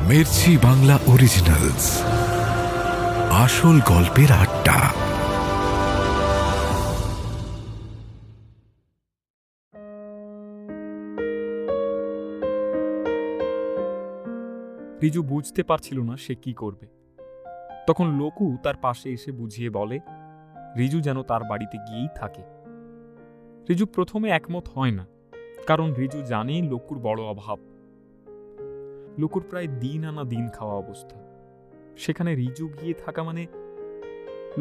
Mirchi Bangla originals, আসল গল্পের আড্ডা। রিজু বুঝতে পারছিল না সে কি করবে। তখন লোকু তার পাশে এসে বুঝিয়ে বলে রিজু যেন তার বাড়িতে গিয়েই থাকে। রিজু প্রথমে একমত হয় না, কারণ রিজু জানে লোকুর বড় অভাব। লোকুর প্রায় দিন আনা দিন খাওয়া অবস্থা। সেখানে রিজু গিয়ে থাকা মানে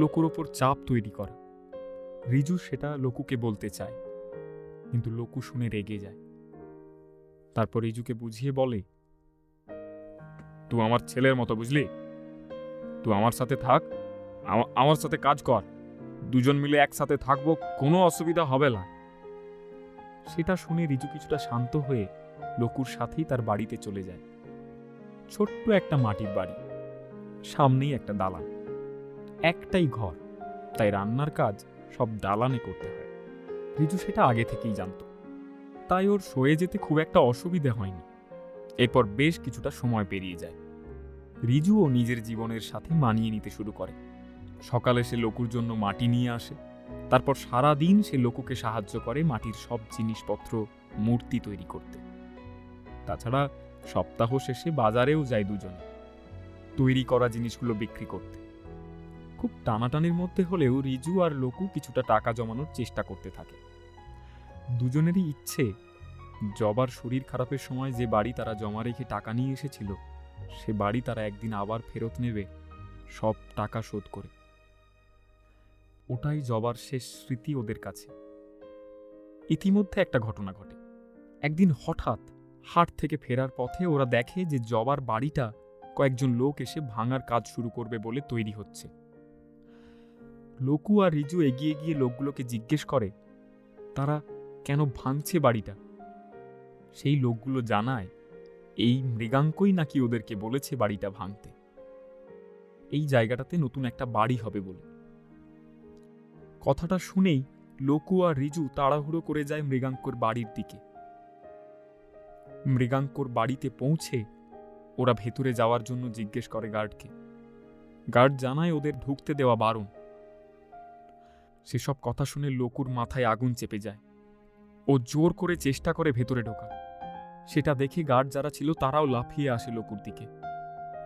লোকুর ওপর চাপ তৈরি করা। রিজু সেটা লোকুকে বলতে চায়, কিন্তু লোকু শুনে রেগে যায়। তারপর রিজুকে বুঝিয়ে বলে, তুই আমার ছেলের মতো, বুঝলি? তুই আমার সাথে থাক, আমার সাথে কাজ কর, দুজন মিলে একসাথে থাকবো, কোনো অসুবিধা হবে না। সেটা শুনে রিজু কিছুটা শান্ত হয়ে লোকুর সাথেই তার বাড়িতে চলে যায়। ছোট্ট একটা মাটির বাড়ি, সামনেই একটা দালান, একটাই ঘর, তাই রান্নার কাজ সব দালানে করতে হয়। রিজু সেটা আগে থেকেই জানত, তাই ওর সয়ে যেতে খুব একটা অসুবিধা হয়নি। এরপর বেশ কিছুটা সময় পেরিয়ে যায়। রিজুও নিজের জীবনের সাথে মানিয়ে নিতে শুরু করে। সকালে সে লোকুর জন্য মাটি নিয়ে আসে, তারপর সারা দিন সে লোকুকে সাহায্য করে মাটির সব জিনিসপত্র, মূর্তি তৈরি করতে। তাছাড়া সপ্তাহ শেষে বাজারেও যায় দুজনে তৈরি করা জিনিসগুলো বিক্রি করতে। খুব টানাটানির মধ্যে হলেও রিজু আর লোকু কিছুটা টাকা জমানোর চেষ্টা করতে থাকে। দুজনেরই ইচ্ছে জবার শরীর খারাপের সময় যে বাড়ি তারা জমা রেখে টাকা নিয়ে এসেছিল, সে বাড়ি তারা একদিন আবার ফেরত নেবে, সব টাকা শোধ করে। ওটাই জবার শেষ স্মৃতি ওদের কাছে। ইতিমধ্যে একটা ঘটনা ঘটে। একদিন হঠাৎ হাট থেকে ফেরার পথে ওরা দেখে যে জবার বাড়িটা কয়েকজন লোক এসে ভাঙার কাজ শুরু করবে বলে তৈরি হচ্ছে। লোকু আর রিজু এগিয়ে গিয়ে লোকগুলোকে জিজ্ঞেস করে তারা কেন ভাঙছে বাড়িটা। সেই লোকগুলো জানায় এই মৃগাঙ্কই নাকি ওদেরকে বলেছে বাড়িটা ভাঙতে, এই জায়গাটাতে নতুন একটা বাড়ি হবে বলে। কথাটা শুনেই লোকু আর রিজু তাড়াহুড়ো করে যায় মৃগাঙ্কর বাড়ির দিকে। মৃগাঙ্কর বাড়িতে পৌঁছে ওরা ভেতরে যাওয়ার জন্য জিজ্ঞেস করে গার্ডকে। গার্ড জানায় ওদের ঢুকতে দেওয়া বারণ। সেসব কথা শুনে লোকুর মাথায় আগুন চেপে যায়। ও জোর করে চেষ্টা করে ভেতরে ঢোকার। সেটা দেখে গার্ড যারা ছিল তারাও লাফিয়ে আসে লোকুর দিকে।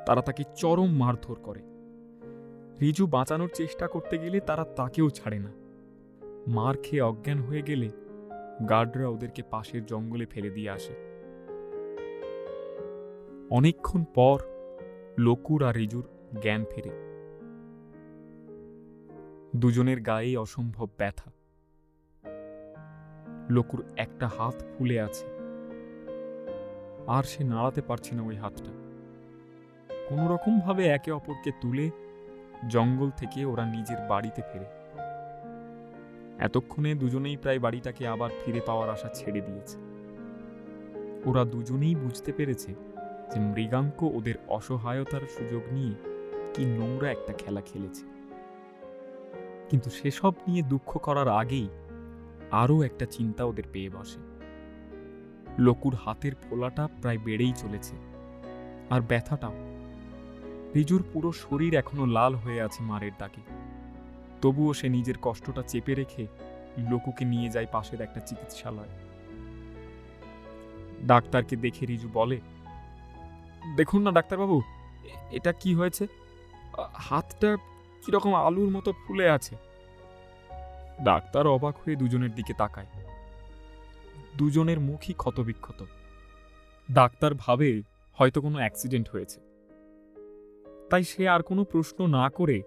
তারা তাকে চরম মারধর করে। রিজু বাঁচানোর চেষ্টা করতে গেলে তারা তাকেও ছাড়ে না। মার খেয়ে অজ্ঞান হয়ে গেলে গার্ডরা ওদেরকে পাশের জঙ্গলে ফেলে দিয়ে আসে। অনেকক্ষণ পর লোকুর আর রিজুর জ্ঞান ফেরে। দুজনের গায়ে অসম্ভব ব্যথা। লোকুর একটা হাত ফুলে আছে, আর সে নাড়াতে পারছে না ওই হাতটা। কোনো রকম ভাবে একে অপরকে তুলে জঙ্গল থেকে ওরা নিজের বাড়িতে ফেরে। এতক্ষণে দুজনেই প্রায় বাড়িটাকে আবার ফিরে পাওয়ার আশা ছেড়ে দিয়েছে। ওরা দুজনেই বুঝতে পেরেছে যে মৃগাঙ্ক ওদের অসহায়তার সুযোগ নিয়ে কি নোংরা একটা খেলা খেলেছে। কিন্তু সেসব নিয়ে দুঃখ করার আগেই আরও একটা চিন্তা ওদের পেয়ে বসে। লোকুর হাতের ফোলাটা প্রায় বেড়েই চলেছে, আর ব্যথাটাও। রিজুর পুরো শরীর এখনো লাল হয়ে আছে মারের দাগে। তবুও সে নিজের কষ্টটা চেপে রেখে লোকুকে নিয়ে যায় পাশের একটা চিকিৎসালয়। ডাক্তারকে দেখে রিজু বলে, দেখুন না ডাক্তারবাবু, এটা কি হয়েছে? হাতটা কিরকম আলুর মতো ফুলে আছে। ডাক্তার অবাক হয়ে দুজনের দিকে তাকায়। দুজনের মুখই ক্ষতবিক্ষত। ডাক্তার ভাবে হয়তো কোনো অ্যাক্সিডেন্ট হয়েছে, তাই সে আর কোনো প্রশ্ন না করে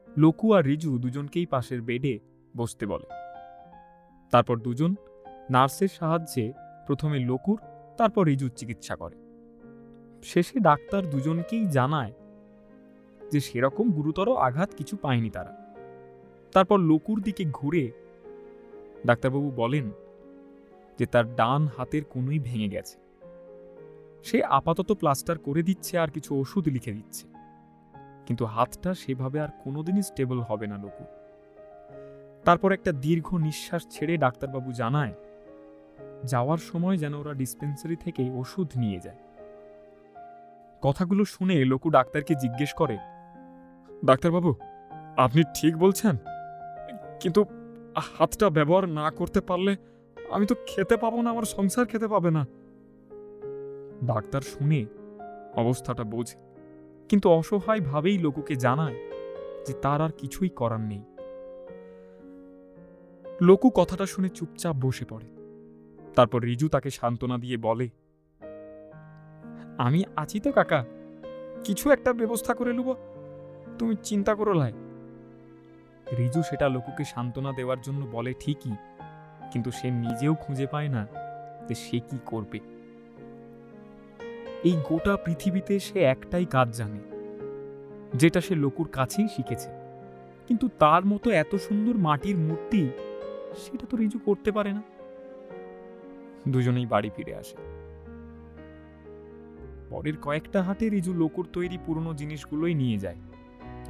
লোকু আর রিজু দুজনকেই পাশের বেডে বসতে বলে। তারপর দুজন নার্সের সাহায্যে প্রথমে লোকুর, তারপর রিজুর চিকিৎসা করে। শেষে ডাক্তার দুজনকেই জানায় যে সেরকম গুরুতর আঘাত কিছু পায়নি তারা। তারপর লোকুর দিকে ঘুরে ডাক্তারবাবু বলেন যে তার ডান হাতের কনুই ভেঙে গেছে। সে আপাতত প্লাস্টার করে দিচ্ছে আর কিছু ওষুধ লিখে দিচ্ছে, কিন্তু হাতটা সেভাবে আর কোনোদিনই স্টেবল হবে না লোকু। তারপর একটা দীর্ঘ নিঃশ্বাস ছেড়ে ডাক্তারবাবু জানায় যাওয়ার সময় যেন ওরা ডিসপেন্সারি থেকে ওষুধ নিয়ে যায়। কথাগুলো শুনে লোকু ডাক্তারকে জিজ্ঞেস করে, ডাক্তারবাবু, আপনি ঠিক বলছেন, কিন্তু হাতটা ব্যবহার না করতে পারলে আমি তো খেতে পাবো না, আমার সংসার খেতে পাবে না। ডাক্তার শুনে অবস্থাটা বোঝে, কিন্তু অসহায়ভাবেই লোকুকে জানায় যে তার আর কিছুই করার নেই। লোকু কথাটা শুনে চুপচাপ বসে পড়ে। তারপর রিজু তাকে সান্ত্বনা দিয়ে বলে, আমি আছি তো কাকা, কিছু একটা ব্যবস্থা করে নেব, তুমি চিন্তা করো লাই। রিজু সেটা লোকুকে সান্ত্বনা দেওয়ার জন্য বলে ঠিকই, কিন্তু সে নিজেও খুঁজে পায় না যে সে কি করবে। এই গোটা পৃথিবীতে সে একটাই কাজ জানে, যেটা সে লোকুর কাছেই শিখেছে, কিন্তু তার মতো এত সুন্দর মাটির মূর্তি সেটা তো রিজু করতে পারে না। দুজনেই বাড়ি ফিরে আসে। পরের কয়েকটা হাটে রিজু লোকুর তৈরি পুরনো জিনিসগুলোই নিয়ে যায়,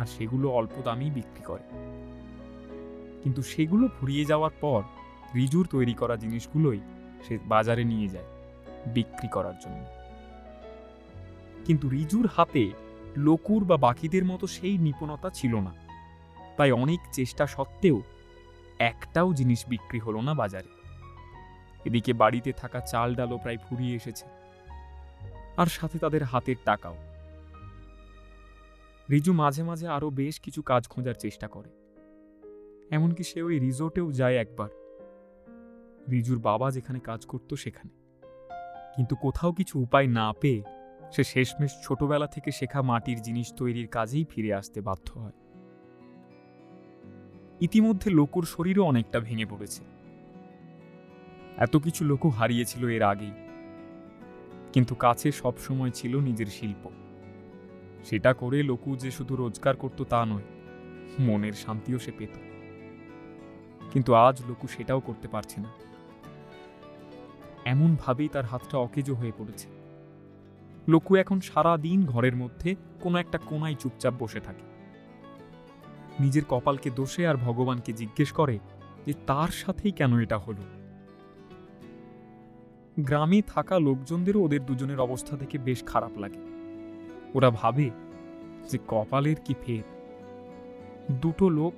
আর সেগুলো অল্প দামেই বিক্রি করে। কিন্তু সেগুলো ফুরিয়ে যাওয়ার পর রিজুর তৈরি করা জিনিসগুলোই সে বাজারে নিয়ে যায় বিক্রি করার জন্য। কিন্তু রিজুর হাতে লোকুর বা বাকিদের মতো সেই নিপুণতা ছিল না, তাই অনেক চেষ্টা সত্ত্বেও একটাও জিনিস বিক্রি হলো না বাজারে। এদিকে বাড়িতে থাকা চাল ডালও প্রায় ফুরিয়ে এসেছে, আর সাথে তাদের হাতের টাকাও। রিজু মাঝে মাঝে আরো বেশ কিছু কাজ খোঁজার চেষ্টা করে, এমনকি সে ওই রিসোর্টেও যায় একবার, রিজুর বাবা যেখানে কাজ করত সেখানে। কিন্তু কোথাও কিছু উপায় না পেয়ে সে শেষমেশ ছোটবেলা থেকে শেখা মাটির জিনিস তৈরির কাজেই ফিরে আসতে বাধ্য হয়। ইতিমধ্যে লোকুর শরীরও অনেকটা ভেঙে পড়েছে। এত কিছু লোকও হারিয়েছিল এর আগেই, কিন্তু কাছে সবসময় ছিল নিজের শিল্প। সেটা করে লোকু যে শুধু রোজগার করত তা নয়, মনের শান্তিও সে পেত। কিন্তু আজ লোকু সেটাও করতে পারছে না। এমনভাবেই তার হাতটা অকেজো হয়ে পড়েছে। লোকু এখন সারা দিন ঘরের মধ্যে কোনো একটা কোনায় চুপচাপ বসে থাকে। নিজের কপালকে দোষে আর ভগবানকে জিজ্ঞেস করে যে তার সাথেই কেন এটা হলো। গ্রামে থাকা লোকজনদেরও ওদের দুজনের অবস্থা দেখে বেশ খারাপ লাগে। ওরা ভাবে যে কপালের কি ফের, দুটো লোক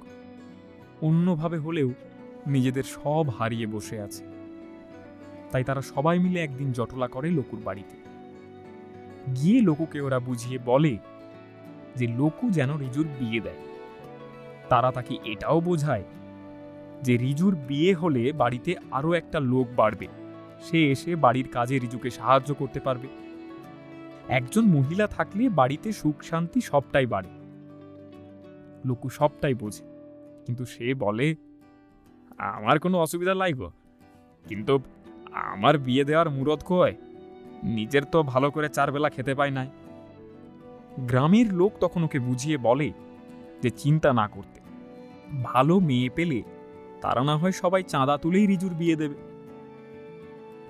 অন্যভাবে হলেও নিজেদের সব হারিয়ে বসে আছে। তাই তারা সবাই মিলে একদিন জটলা করে লোকুর বাড়িতে গিয়ে লোকুকে ওরা বুঝিয়ে বলে যে লোকু যেন রিজুর বিয়ে দেয়। তারা তাকে এটাও বোঝায় যে রিজুর বিয়ে হলে বাড়িতে আরো একটা লোক বাড়বে, সে এসে বাড়ির কাজে রিজুকে সাহায্য করতে পারবে। একজন মহিলা থাকলে বাড়িতে সুখ শান্তি সবটাই বাড়ে। লোকু সবটাই বোঝে, কিন্তু সে বলে, আমার কোনো অসুবিধা লাগবে, কিন্তু আমার বিয়ে দেওয়ার মুরত কয়, নিজের তো ভালো করে 4 বেলা খেতে পায় নাই। গ্রামের লোক তখন ওকে বুঝিয়ে বলে যে চিন্তা না করতে, ভালো মেয়ে পেলে তারা না হয় সবাই চাঁদা তুলেই রিজুর বিয়ে দেবে।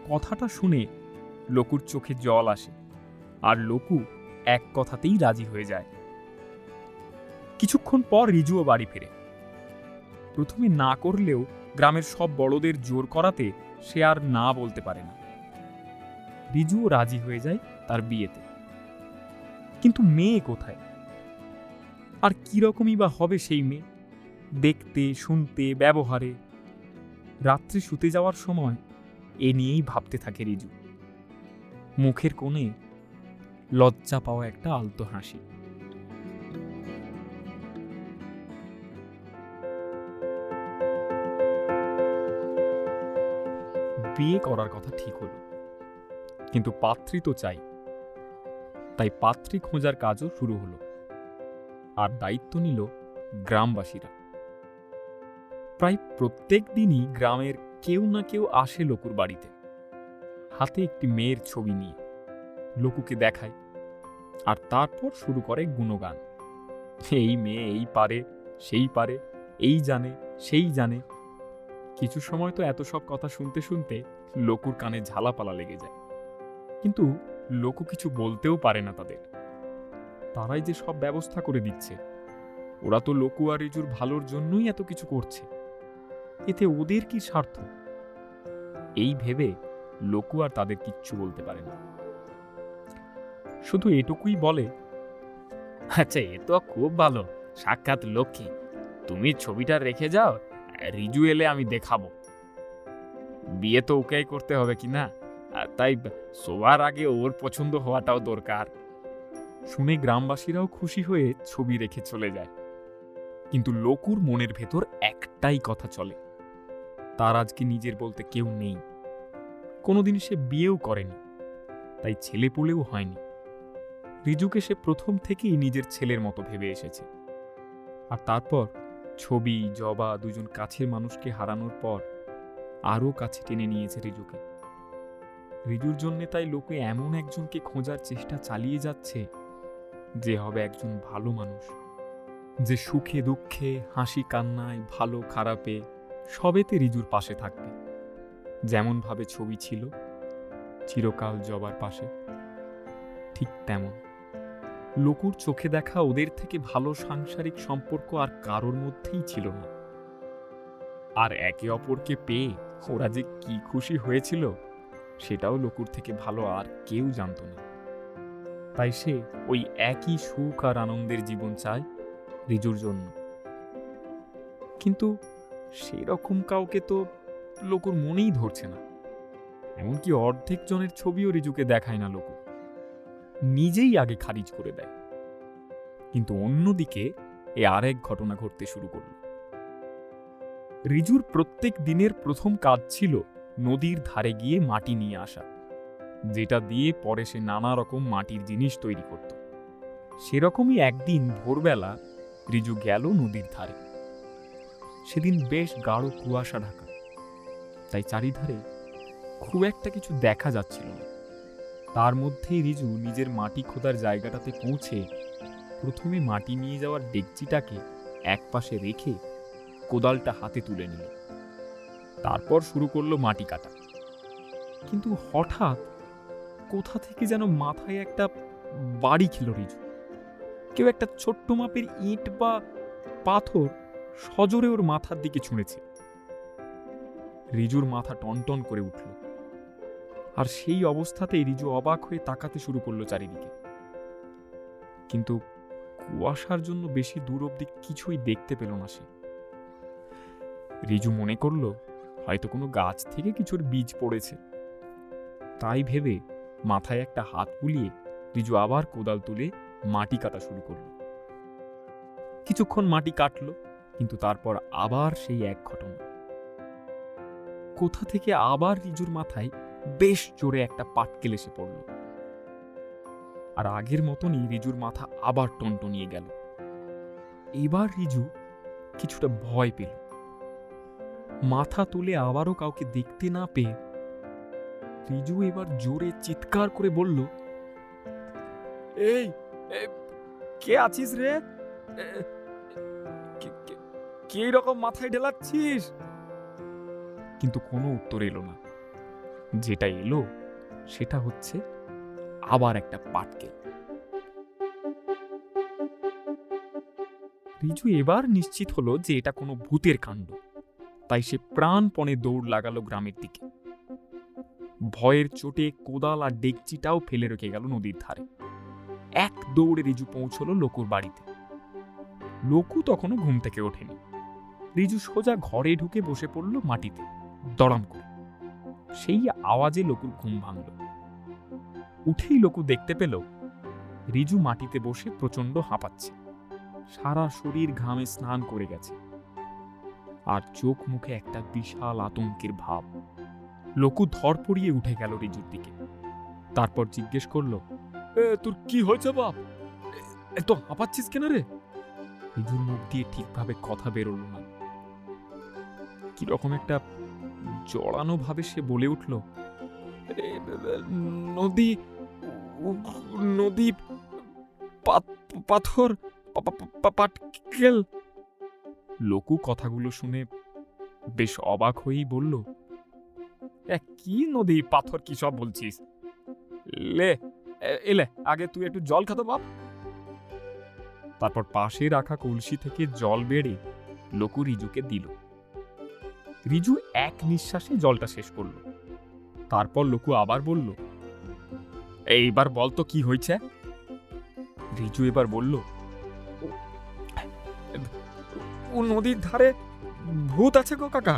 কথাটা শুনে লোকুর চোখে জল আসে, আর লোকু এক কথাতেই রাজি হয়ে যায়। কিছুক্ষণ পর রিজুও বাড়ি ফেরে। প্রথমে না করলেও গ্রামের সব বড়দের জোর করাতে সে আর না বলতে পারে না। রিজুও রাজি হয়ে যায় তার বিয়েতে। কিন্তু মেয়ে কোথায়, আর কিরকমই বা হবে সেই মেয়ে, দেখতে শুনতে ব্যবহারে? রাত্রে শুতে যাওয়ার সময় এ নিয়েই ভাবতে থাকে রিজু। মুখের কোণে লজ্জা পাওয়া একটা আলতো হাসি। বিয়ে করার কথা ঠিক হলো, কিন্তু পাত্রী তো চাই। তাই পাত্রী খোঁজার কাজও শুরু হলো, আর দায়িত্ব নিল গ্রামবাসীরা। প্রায় প্রত্যেক দিনই গ্রামের কেউ না কেউ আসে লোকুর বাড়িতে, হাতে একটি মেয়ের ছবি নিয়ে। লোকুকে দেখায়, আর তারপর শুরু করে গুণগান। এই মেয়ে এই পারে, সেই পারে, এই জানে, সেই জানে। কিছু সময় তো এত সব কথা শুনতে শুনতে লোকুর কানে ঝালাপালা লেগে যায়, কিন্তু লোকু কিছু বলতেও পারে না তাদের। তারাই যে সব ব্যবস্থা করে দিচ্ছে, ওরা তো লোকু আর রিজুর ভালোর জন্যই এত কিছু করছে, এতে ওদের কি স্বার্থ? এই ভেবে লোকু আর তাদের কিচ্ছু বলতে পারে না। শুধু এটুকুই বলে, আচ্ছা, এ তো খুব ভালো, সাক্ষাৎ লক্ষ্মী। তুমি ছবিটা রেখে যাও, রিজু এলে আমি দেখাবো। বিয়ে তো ওকেই করতে হবে কি না, তাই সবার আগে ওর পছন্দ হওয়াটাও দরকার। শুনে গ্রামবাসীরাও খুশি হয়ে ছবি রেখে চলে যায়। কিন্তু লকুর মনের ভেতর একটাই কথা চলে, তার আজকে নিজের বলতে কেউ নেই। কোনোদিন সে বিয়েও করেনি, তাই ছেলে পুলেও হয়নি। রিজুকে সে প্রথম থেকেই নিজের ছেলের মতো ভেবে এসেছে। আর তারপর ছবি, জবা দুজন কাছের মানুষকে হারানোর পর আরও কাছে টেনে নিয়েছে রিজুকে। রিজুর জন্য তাই লোকে এমন একজনকে খোঁজার চেষ্টা চালিয়ে যাচ্ছে যে হবে একজন ভালো মানুষ, যে সুখে দুঃখে, হাসি কান্নায়, ভালো খারাপে সবেতে রিজুর পাশে থাকবে। যেমনভাবে ছবি ছিল চিরকাল জবার পাশে, ঠিক তেমন লকুর চোখে দেখা ওদের থেকে ভালো সাংসারিক সম্পর্ক আর কারোর মধ্যেই ছিল না। আর একে অপরকে পেয়ে ওরা যে কি খুশি হয়েছিল সেটাও লকুর থেকে ভালো আর কেউ জানত না। তাই সে ওই একই সুখ আর আনন্দের জীবন চায় রিজুর জন্য। কিন্তু সেরকম কাউকে তো লকুর মনেই ধরছে না। এমনকি অর্ধেক জনের ছবিও রিজুকে দেখায় না লকু, নিজেই আগে খারিজ করে দেয়। কিন্তু অন্যদিকে এ আরেক ঘটনা ঘটতে শুরু করল। রিজুর প্রত্যেক দিনের প্রথম কাজ ছিল নদীর ধারে গিয়ে মাটি নিয়ে আসা, যেটা দিয়ে পরে সে নানা রকম মাটির জিনিস তৈরি করত। সেরকমই একদিন ভোরবেলা রিজু গেল নদীর ধারে। সেদিন বেশ গাঢ় কুয়াশা ঢাকা, তাই চারিধারে খুব একটা কিছু দেখা যাচ্ছিল না। তার মধ্যেই রিজু নিজের মাটি খোদার জায়গাটাতে পৌঁছে প্রথমে মাটি নিয়ে যাওয়ার ডেকচিটাকে একপাশে রেখে কোদালটা হাতে তুলে নিল। তারপর শুরু করলো মাটি কাটা। কিন্তু হঠাৎ কোথা থেকে যেন মাথায় একটা বাড়ি খেল রিজু। কেউ একটা ছোট্ট মাপের ইট বা পাথর সজোরে ওর মাথার দিকে ছুঁড়েছে। রিজুর মাথা টনটন করে উঠল। আর সেই অবস্থাতেই রিজু অবাক হয়ে তাকাতে শুরু করলো চারিদিকে। কিন্তু কুয়াশার জন্য বেশি দূর অব্দি কিছুই দেখতে পেল না সে। রিজু মনে করল হয়তো কোনো গাছ থেকে কিছুর বীজ পড়েছে। তাই ভেবে মাথায় একটা হাত বুলিয়ে রিজু আবার কোদাল তুলে মাটি কাটা শুরু করল। কিছুক্ষণ মাটি কাটল, কিন্তু তারপর আবার সেই এক ঘটনা। কোথা থেকে আবার রিজুর মাথায় বেশ জোরে একটা পাটকেল এসে পড়ল। আর আগের মতনই রিজুর মাথা আবার টনটনিয়ে গেল। এবার রিজু কিছুটা ভয় পেল। মাথা তুলে আবারও কাউকে দেখতে না পেয়ে রিজু এবার জোরে চিৎকার করে বলল, এই কে আছিস রে? কে রকম মাথায় ঢেলাচ্ছিস? কিন্তু কোনো উত্তর এলো না। যেটা এলো সেটা হচ্ছে আবার একটা পাটকেল। রিজু এবার নিশ্চিত হলো যে এটা কোনো ভূতের কাণ্ড, তাই সে প্রাণপণে দৌড় লাগালো গ্রামের দিকে। ভয়ের চোটে কোদাল আর ডেকচিটাও ফেলে রেখে গেল নদীর ধারে। এক দৌড়ে রিজু পৌঁছলো লকুর বাড়িতে। লকু তখনও ঘুম থেকে ওঠেনি। রিজু সোজা ঘরে ঢুকে বসে পড়ল মাটিতে দড়াম করে। সেই আওয়াজে লকুর ঘুম ভাঙল। উঠেই লকু দেখতে পেল রিজু মাটিতে বসে প্রচণ্ড হাঁপাচ্ছে। সারা শরীর ঘামে স্নান করে গেছে, আর চোখ মুখে একটা বিশাল আতঙ্কের ভাব। লকু ধরপড়িয়ে উঠে গেল রিজুর দিকে। তারপর জিজ্ঞেস করল, তোর কি হয়েছে বাপ? এত হাঁপাচ্ছিস কেন রে? রিজুর মুখ দিয়ে ঠিকভাবে কথা বেরোল না। কিরকম একটা জড়ানো ভাবে সে বলে উঠল, নদী নদী পাথর পাটকেল। লকু কথাগুলো শুনে বেশ অবাক হয়েই বলল, কি নদী পাথর কি সব বলছিস? এলে আগে তুই একটু জল খাতো বাপ। তারপর পাশে রাখা কলসি থেকে জল বেড়ে লকু রিজুকে দিল। রিজু এক নিঃশ্বাসে জলটা শেষ করল। তারপর লকু আবার বলল, এইবার বল তো কি হয়েছে? রিজু এবার বলল, ও নদীর ধারে ভূত আছে গো কাকা।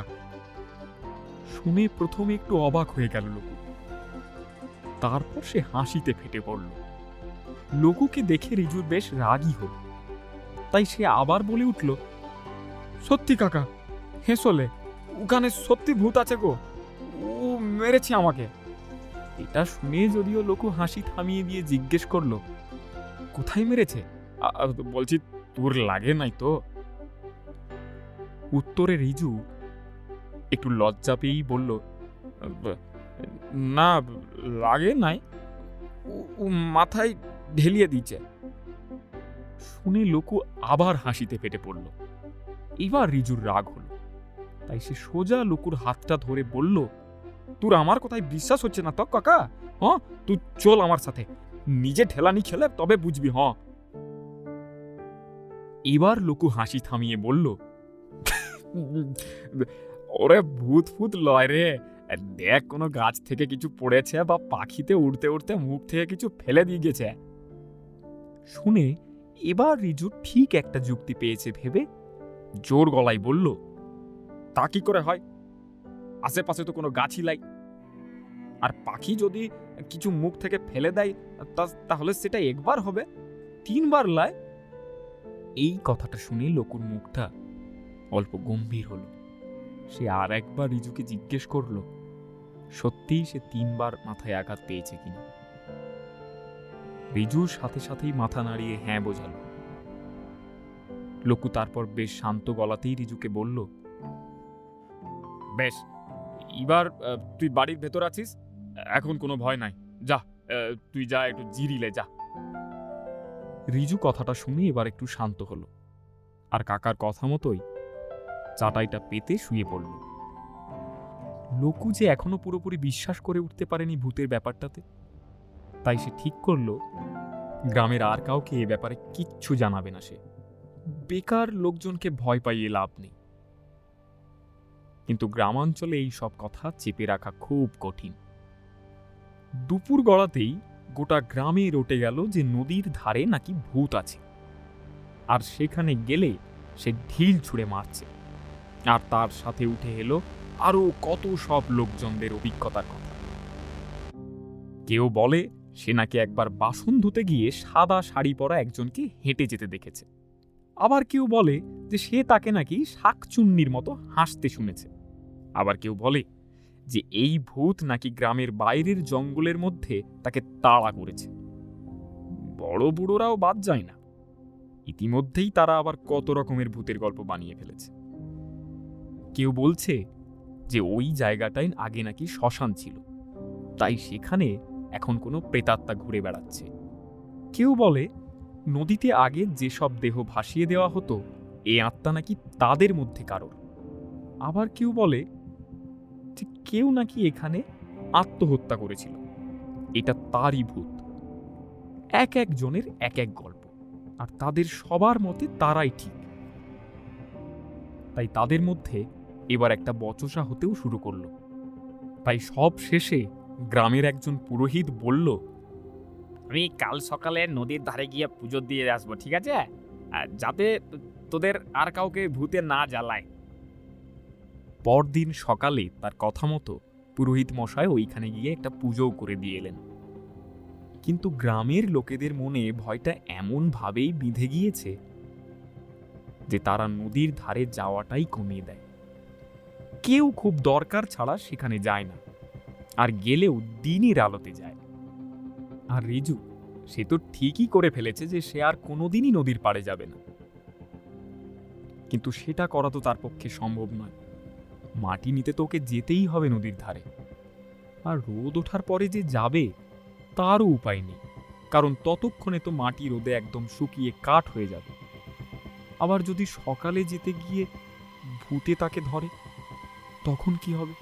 শুনে প্রথমে একটু অবাক হয়ে গেল লঘু, তারপর সে হাসিতে ফেটে পড়ল। লঘুকে দেখে রিজুর বেশ রাগই হল, তাই সে আবার বলে উঠল, সত্যি কাকা, হেসলে ওখানে সত্যি ভূত আছে গো, ও মেরেছে আমাকে। এটা শুনে যদিও লঘু হাসি থামিয়ে দিয়ে জিজ্ঞেস করলো, কোথায় মেরেছে? বলছি তোর লাগে নাই তো? উত্তরে রিজু একটু লজ্জা পেয়েই বলল, না লাগে নাই, ও মাথায় ঢেলিয়ে দিচ্ছে। শুনে লোকু আবার হাসিতে ফেটে পড়ল। এবার রিজুর রাগ হলো, তাই সে সোজা লোকুর হাতটা ধরে বলল, তোর আমার কথায় বিশ্বাস হচ্ছে না তো কাকা? হ্যাঁ, তুই চল আমার সাথে, নিজে ঠেলানি খেলে তবে বুঝবি। হ্যাঁ। এবার লোকু হাসি থামিয়ে বলল, ওরে ভূত ফুত লয় রে, দেখ কোনো গাছ থেকে কিছু পড়েছে বা পাখিতে উড়তে উড়তে মুখ থেকে কিছু ফেলে দিয়ে গেছে। শুনে এবার রিজু ঠিক একটা যুক্তি পেয়েছে ভেবে জোর গলায় বলল, তা কি করে হয়? আশেপাশে তো কোনো গাছই লাই, আর পাখি যদি কিছু মুখ থেকে ফেলে দেয় তাহলে সেটা একবার হবে, 3 বার লাই। এই কথাটা শুনে লোকুর মুখটা অল্প গম্ভীর হলো। সে আর একবার রিজুকে জিজ্ঞেস করলো, সত্যিই সে 3 বার মাথায় আঘাত পেয়েছে কিনা। রিজুর সাথে সাথেই মাথা নাড়িয়ে হ্যাঁ বোঝালো। লোকু তারপর বেশ শান্ত গলাতেই রিজুকে বলল, বেশ, এবার তুই বাড়ির ভেতর আছিস, এখন কোনো ভয় নাই, যা তুই যা একটু জিরিলে যা। রিজু কথাটা শুনে এবার একটু শান্ত হলো, আর কাকার কথা মতোই চাটাইটা পেতে শুয়ে পড়ল। লোকু যে এখনো পুরোপুরি বিশ্বাস করে উঠতে পারেনি ভূতের ব্যাপারটাতে, তাই সে ঠিক করল গ্রামের আর কাউকে এ ব্যাপারে কিচ্ছু জানাবে না। সে বেকার লোকজনকে ভয় পাইয়ে লাভ নেই। কিন্তু গ্রামাঞ্চলে এই সব কথা চেপে রাখা খুব কঠিন। দুপুর গড়াতেই গোটা গ্রামে রটে গেল যে নদীর ধারে নাকি ভূত আছে, আর সেখানে গেলে সে ঢিল ছুঁড়ে মারছে। আর তার সাথে উঠে এলো আরো কত সব লোকজনদের অভিজ্ঞতার কথা। কেউ বলে সে নাকি একবার বাসন ধুতে গিয়ে সাদা শাড়ি পরা একজনকে হেঁটে যেতে দেখেছে। আবার কেউ বলে যে সে তাকে নাকি শাকচুন্নির মতো হাসতে শুনেছে। আবার কেউ বলে যে এই ভূত নাকি গ্রামের বাইরের জঙ্গলের মধ্যে তাকে তাড়া করেছে। বড় বুড়োরাও বাদ যায় না, ইতিমধ্যেই তারা আবার কত রকমের ভূতের গল্প বানিয়ে ফেলেছে। কেউ বলছে যে ওই জায়গাটায় আগে নাকি শ্মশান ছিল, তাই সেখানে এখন কোনো প্রেতাত্মা ঘুরে বেড়াচ্ছে। কেউ বলে নদীতে আগে যেসব দেহ ভাসিয়ে দেওয়া হতো এ আত্মা নাকি তাদের মধ্যে কারোর। আবার কেউ বলে যে কেউ নাকি এখানে আত্মহত্যা করেছিল, এটা তারই ভূত। এক একজনের এক এক গল্প, আর তাদের সবার মতে তারাই ঠিক। তাই তাদের মধ্যে এবার একটা বচসা হতেও শুরু করলো। তাই সব শেষে গ্রামের একজন পুরোহিত বলল, আমি কাল সকালে নদীর ধারে গিয়ে পুজো দিয়ে আসবো, ঠিক আছে? যাতে তোদের আর কাউকে ভূতে না জ্বালায়। পরদিন সকালে তার কথা মতো পুরোহিত মশাই ওইখানে গিয়ে একটা পুজোও করে দিয়ে এলেন। কিন্তু গ্রামের লোকেদের মনে ভয়টা এমনভাবেই বিঁধে গিয়েছে যে তারা নদীর ধারে যাওয়াটাই কমিয়ে দেয়। কেউ খুব দরকার ছাড়া সেখানে যায় না, আর গেলেও দিনের আলোতে যায়। আর রিজু সে তো ঠিকই করে ফেলেছে যে সে আর কোনোদিনই নদীর পাড়ে যাবে না। কিন্তু সেটা করা তো তার পক্ষে সম্ভব নয়। মাটি নিতে তো ওকে যেতেই হবে নদীর ধারে, আর রোদ ওঠার পরে যে যাবে তারও উপায় নেই, কারণ ততক্ষণে তো মাটি রোদে একদম শুকিয়ে কাঠ হয়ে যাবে। আবার যদি সকালে যেতে গিয়ে ভূতে তাকে ধরে তখন কি হবে?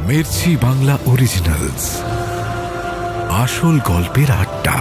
মির্চি বাংলা অরিজিনালস, আসল গল্পের আড্ডা।